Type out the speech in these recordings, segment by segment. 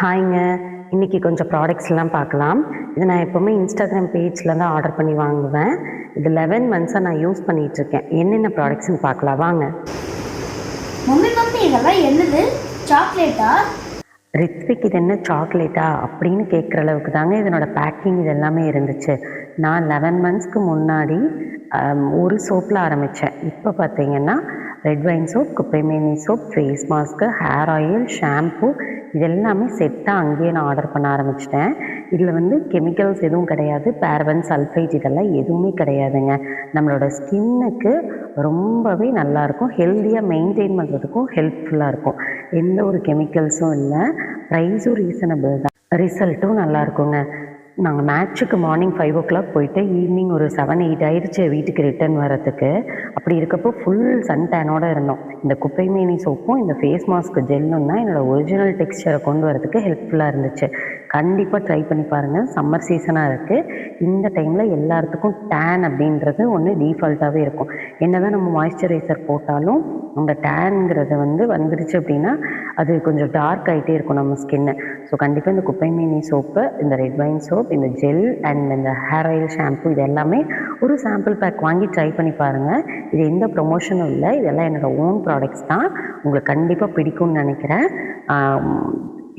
ஹாய்ங்க. இன்றைக்கி கொஞ்சம் ப்ராடக்ட்ஸ்லாம் பார்க்கலாம். இது நான் எப்போவுமே இன்ஸ்டாகிராம் பேஜில் தான் ஆர்டர் பண்ணி வாங்குவேன். இது 11 மந்த்ஸாக நான் யூஸ் பண்ணிகிட்ருக்கேன். என்னென்ன ப்ராடக்ட்ஸ்னு பார்க்கலாம் வாங்க. மம்மி இதெல்லாம் என்னது? சாக்லேட்டா? ரித்விக் இது என்ன சாக்லேட்டா அப்படின்னு கேட்குற அளவுக்கு தாங்க இதனோட பேக்கிங் இது எல்லாமே இருந்துச்சு. நான் 11 மந்த்ஸ்க்கு முன்னாடி ஒரு சோப்பில் ஆரம்பித்தேன். இப்போ பார்த்தீங்கன்னா ரெட் வைன் சோப், குப்பைமேனி soap, face mask, hair oil, shampoo இது எல்லாமே செட்டாக அங்கேயே நான் ஆர்டர் பண்ண ஆரம்பிச்சிட்டேன். இதில் வந்து கெமிக்கல்ஸ் எதுவும் கிடையாது, பேரபன், சல்ஃபைட் இதெல்லாம் எதுவுமே கிடையாதுங்க. நம்மளோட ஸ்கின்னுக்கு ரொம்பவே நல்லாயிருக்கும், ஹெல்த்தியாக மெயின்டைன் பண்ணுறதுக்கும் ஹெல்ப்ஃபுல்லாக இருக்கும். எந்த ஒரு கெமிக்கல்ஸும் இல்லை, ப்ரைஸும் ரீசனபிள் தான், ரிசல்ட்டும் நல்லாயிருக்குங்க. நாங்கள் மேட்ச்சுக்கு மார்னிங் 5 o'clock போயிட்டு ஈவினிங் ஒரு 7-8 ஆயிடுச்சு வீட்டுக்கு ரிட்டர்ன் வரத்துக்கு. அப்படி இருக்கப்போ ஃபுல் சன் டேனோடு இருந்தோம். இந்த குப்பைமேனி சோப்பும் இந்த ஃபேஸ் மாஸ்க் ஜெல்லும் தான் என்னோடய ஒரிஜினல் டெக்ஸ்சரை கொண்டு வரதுக்கு ஹெல்ப்ஃபுல்லாக இருந்துச்சு. கண்டிப்பாக ட்ரை பண்ணி பாருங்கள். சம்மர் சீசனாக இருக்குது. இந்த டைமில் எல்லாத்துக்கும் டேன் அப்படின்றது ஒன்று டீஃபால்ட்டாகவே இருக்கும். என்ன தான் நம்ம மாய்ஸ்சரைசர் போட்டாலும் அந்த டேனுங்கிறது வந்துடுச்சு அப்படின்னா அது கொஞ்சம் டார்க் ஆகிட்டே இருக்கும் நம்ம ஸ்கின்னு. ஸோ கண்டிப்பாக இந்த குப்பைமேனி சோப்பு, இந்த ரெட் வைன் சோப், இந்த ஜெல் அண்ட் இந்த ஹேர் ஆயில், ஷாம்பு இது எல்லாமே ஒரு சாம்பிள் பேக் வாங்கி ட்ரை பண்ணி பாருங்கள். இது எந்த ப்ரொமோஷனும் இல்லை, இதெல்லாம் என்னோடய ஓன் ப்ராடக்ட்ஸ் தான். உங்களுக்கு கண்டிப்பாக பிடிக்கும்னு நினைக்கிறேன்.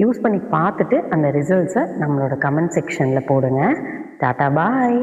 யூஸ் பண்ணி பார்த்துட்டு அந்த ரிசல்ட்ஸை நம்மளோட கமெண்ட் செக்ஷனில் போடுங்க. டாட்டா பாய்.